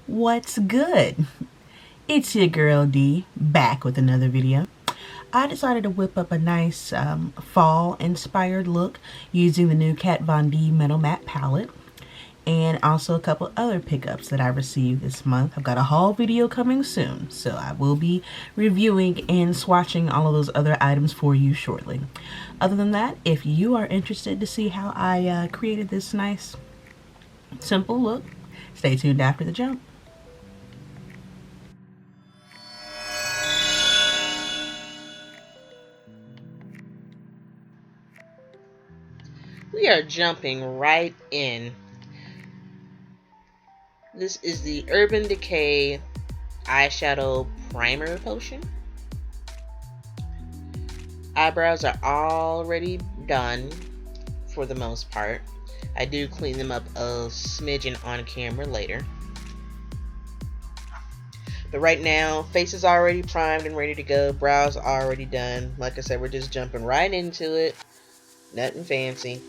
What's good? It's your girl D back with another video. I decided to whip up a nice fall inspired look using the new Kat Von D Metal Matte palette and also a couple other pickups that I received this month. I've got a haul video coming soon, so I will be reviewing and swatching all of those other items for you shortly. Other than that, if you are interested to see how I created this nice simple look, stay tuned after the jump. We are jumping right in. This is the Urban Decay eyeshadow primer potion. Eyebrows are already done for the most part. I do clean them up a smidgen on camera later. But right now, face is already primed and ready to go. Brows already done. Like I said, we're just jumping right into it. Nothing fancy.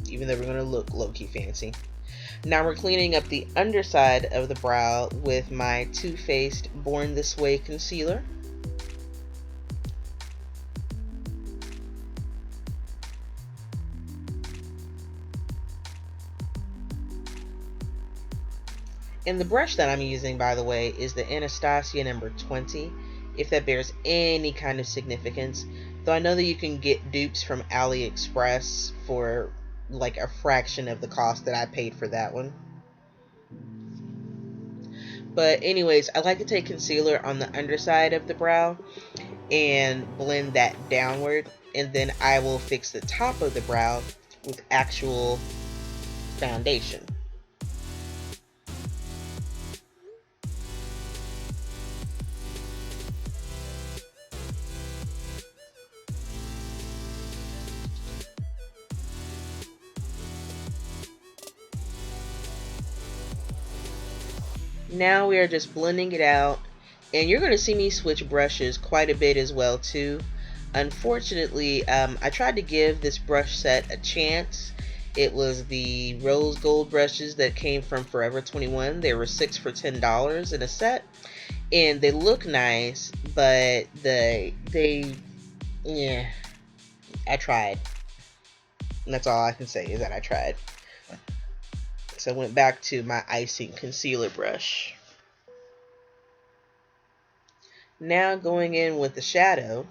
Even though we're going to look low-key fancy. Now we're cleaning up the underside of the brow with my Too Faced Born This Way concealer. And the brush that I'm using, by the way, is the Anastasia number 20, if that bears any kind of significance. Though I know that you can get dupes from AliExpress for like a fraction of the cost that I paid for that one. But anyways, I like to take concealer on the underside of the brow and blend that downward, and then I will fix the top of the brow with actual foundation. Now we are just blending it out, and you're going to see me switch brushes quite a bit as well too. Unfortunately, I tried to give this brush set a chance. It was the rose gold brushes that came from Forever 21. They were 6 for $10 in a set, and they look nice, but yeah, I tried. And that's all I can say is that I tried. So I went back to my icing concealer brush. Now going in with the shadow.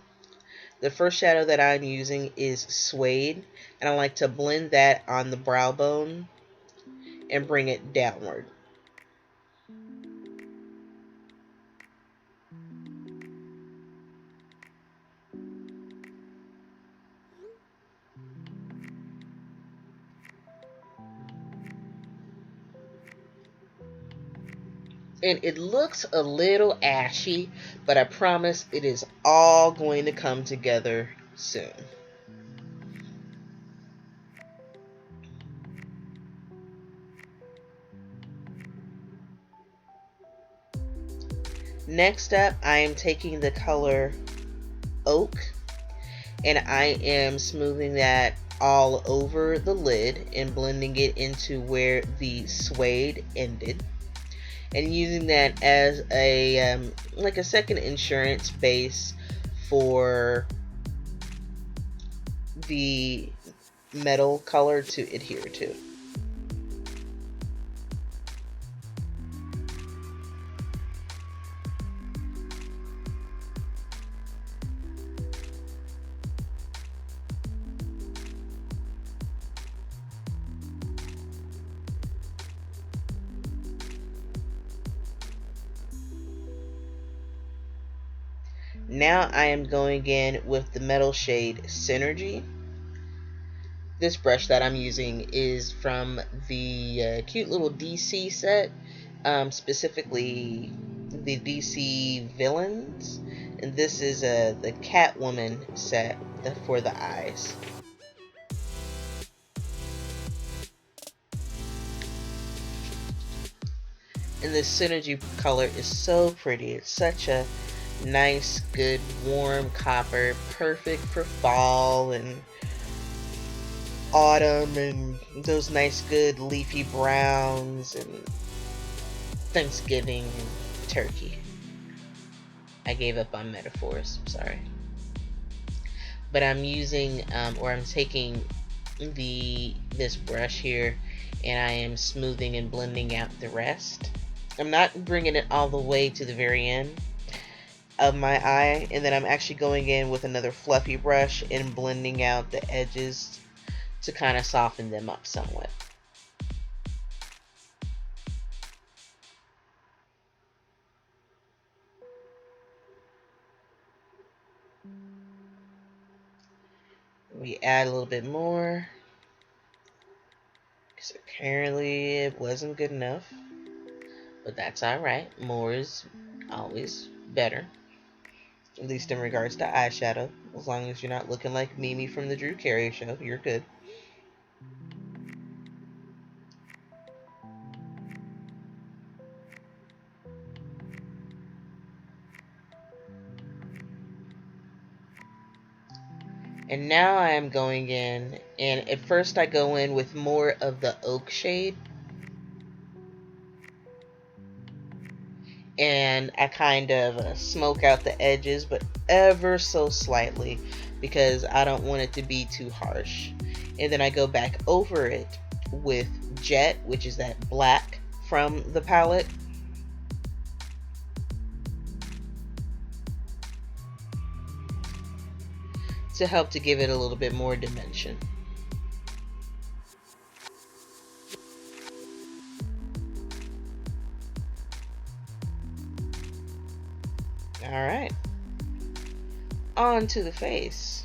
The first shadow that I'm using is Suede, and I like to blend that on the brow bone and bring it downward. And it looks a little ashy, but I promise it is all going to come together soon. Next up, I am taking the color Oak, and I am smoothing that all over the lid and blending it into where the Suede ended, and using that as a like a second insurance base for the metal color to adhere to. Now I am going in with the metal shade Synergy. This brush that I'm using is from the cute little DC set, specifically the DC Villains, and this is the Catwoman set for the eyes. And this Synergy color is so pretty. It's such a nice, good, warm copper, perfect for fall and autumn and those nice, good leafy browns. And Thanksgiving and turkey. I gave up on metaphors, sorry. But I'm using, or I'm taking this brush here, and I am smoothing and blending out the rest. I'm not bringing it all the way to the very end of my eye, and then I'm actually going in with another fluffy brush and blending out the edges to kind of soften them up somewhat. We add a little bit more because apparently it wasn't good enough, but that's alright. More is always better, at least in regards to eyeshadow. As long as you're not looking like Mimi from the Drew Carey show, you're good. And now I am going in, and at first I go in with more of the oak shade, and I kind of smoke out the edges, but ever so slightly, because I don't want it to be too harsh. And then I go back over it with Jet, which is that black from the palette, to help to give it a little bit more dimension. Alright, on to the face.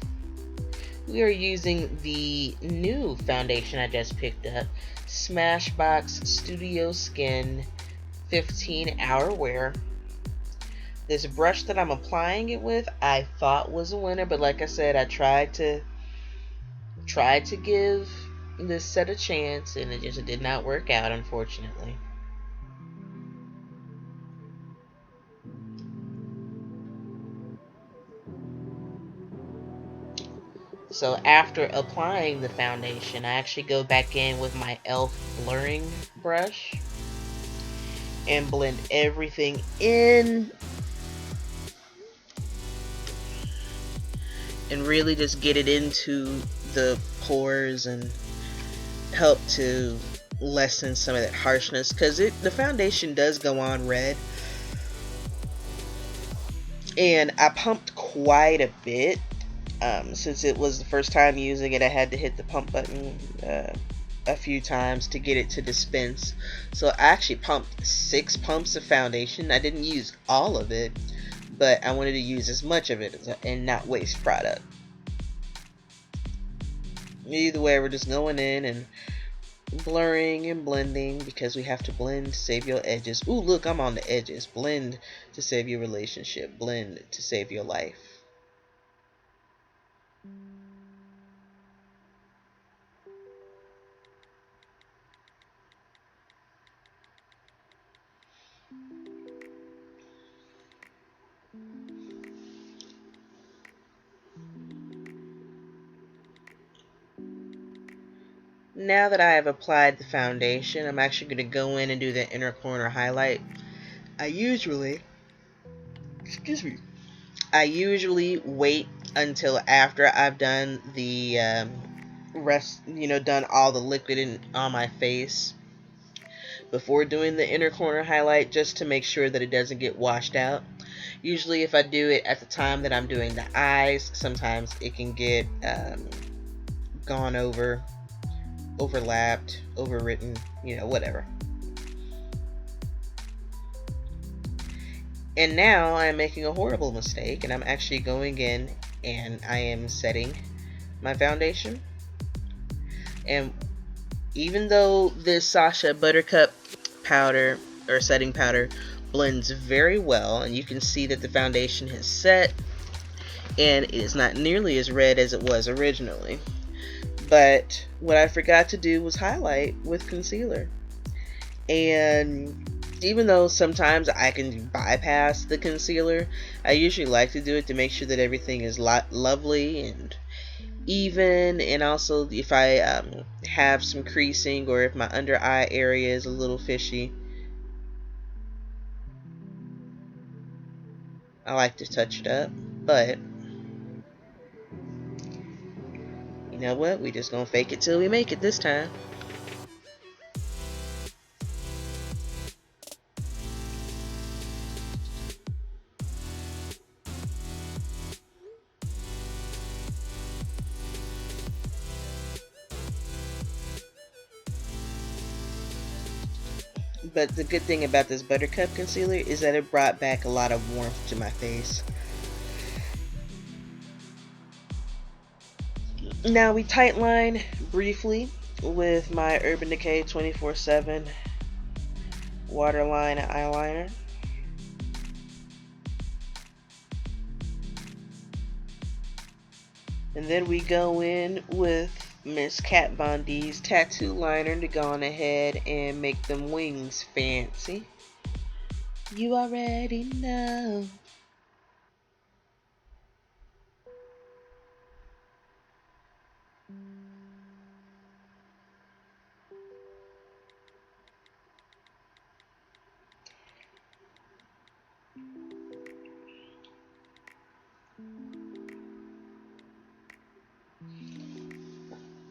We are using the new foundation I just picked up, Smashbox Studio Skin 15-hour wear. This brush that I'm applying it with, I thought was a winner, but like I said, I tried to give this set a chance, and it just did not work out, unfortunately. So after applying the foundation, I actually go back in with my e.l.f. blurring brush and blend everything in, and really just get it into the pores and help to lessen some of that harshness, because the foundation does go on red, and I pumped quite a bit. Since it was the first time using it, I had to hit the pump button a few times to get it to dispense. So I actually pumped 6 pumps of foundation. I didn't use all of it, but I wanted to use as much of it and not waste product. Either way, we're just going in and blurring and blending, because we have to blend to save your edges. Ooh, look, I'm on the edges. Blend to save your relationship. Blend to save your life. Now that I have applied the foundation, I'm actually going to go in and do the inner corner highlight. I usually wait until after I've done the rest, done all the liquid on my face before doing the inner corner highlight, just to make sure that it doesn't get washed out. Usually if I do it at the time that I'm doing the eyes, sometimes it can get gone over, overlapped, overwritten, whatever. And now I'm making a horrible mistake, and I'm actually going in and I am setting my foundation. And even though this Sasha Buttercup powder, or setting powder, blends very well, and you can see that the foundation has set, and it is not nearly as red as it was originally. But what I forgot to do was highlight with concealer. And even though sometimes I can bypass the concealer, I usually like to do it to make sure that everything is lovely and even. And also if I have some creasing, or if my under eye area is a little fishy, I like to touch it up, but you know what? We just gonna fake it till we make it this time. But the good thing about this Buttercup concealer is that it brought back a lot of warmth to my face. Now we tightline briefly with my Urban Decay 24/7 waterline eyeliner. And then we go in with Miss Kat Von D's tattoo liner to go on ahead and make them wings fancy. You already know.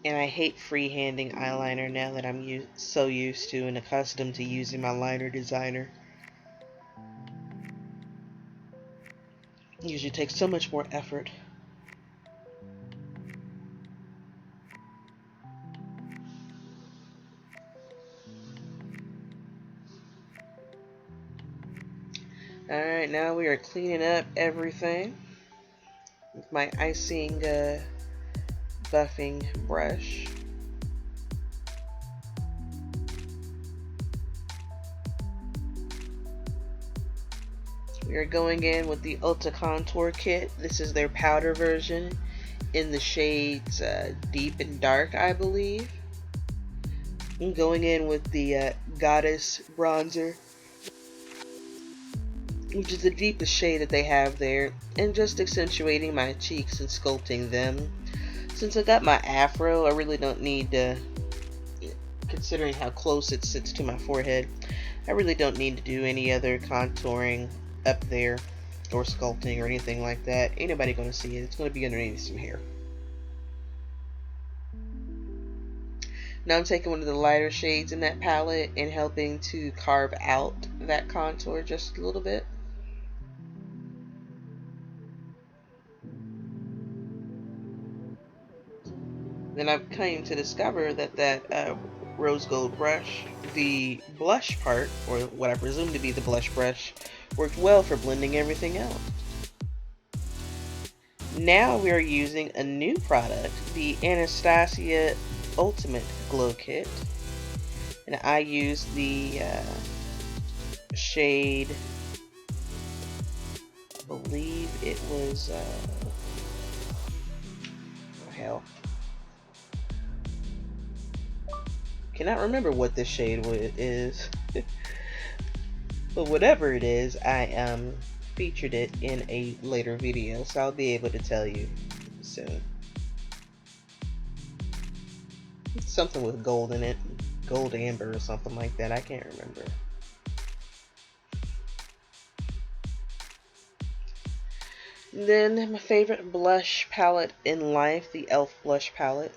And I hate freehanding eyeliner now that I'm so used to and accustomed to using my liner designer. It usually takes so much more effort. Alright, now we are cleaning up everything with my icing buffing brush. We are going in with the Ulta Contour Kit. This is their powder version in the shades Deep and Dark, I believe. I'm going in with the Goddess Bronzer, which is the deepest shade that they have there, and just accentuating my cheeks and sculpting them. Since I got my afro, I really don't need to, considering how close it sits to my forehead, I really don't need to do any other contouring up there or sculpting or anything like that. Ain't nobody gonna see it. It's gonna be underneath some hair. Now I'm taking one of the lighter shades in that palette and helping to carve out that contour just a little bit. Then I've come to discover that rose gold brush, the blush part, or what I presume to be the blush brush, worked well for blending everything out. Now we are using a new product, the Anastasia Ultimate Glow Kit. And I use the shade, I believe it was, oh hell. Cannot remember what this shade is. But whatever it is, I featured it in a later video, so I'll be able to tell you soon. It's something with gold in it, gold amber or something like that, I can't remember. Then my favorite blush palette in life, the e.l.f. blush palette.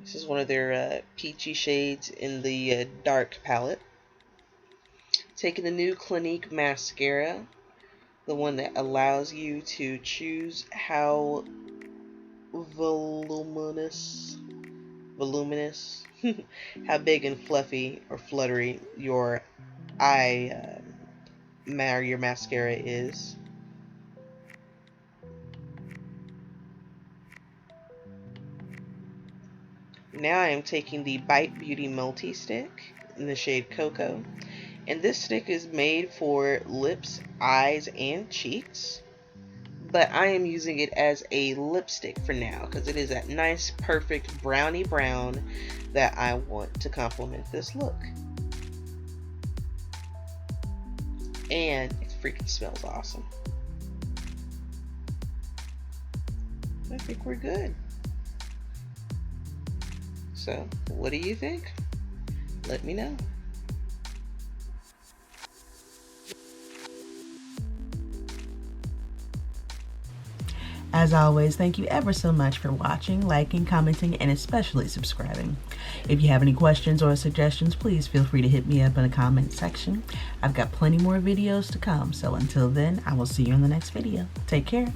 This is one of their peachy shades in the dark palette. Taking the new Clinique mascara, the one that allows you to choose how voluminous, how big and fluffy or fluttery your your mascara is. Now I am taking the Bite Beauty Multi-Stick in the shade Cocoa. And this stick is made for lips, eyes, and cheeks. But I am using it as a lipstick for now because it is that nice, perfect brownie brown that I want to complement this look. And it freaking smells awesome. I think we're good. So, what do you think? Let me know. As always, thank you ever so much for watching, liking, commenting, and especially subscribing. If you have any questions or suggestions, please feel free to hit me up in the comment section. I've got plenty more videos to come, so until then, I will see you in the next video. Take care.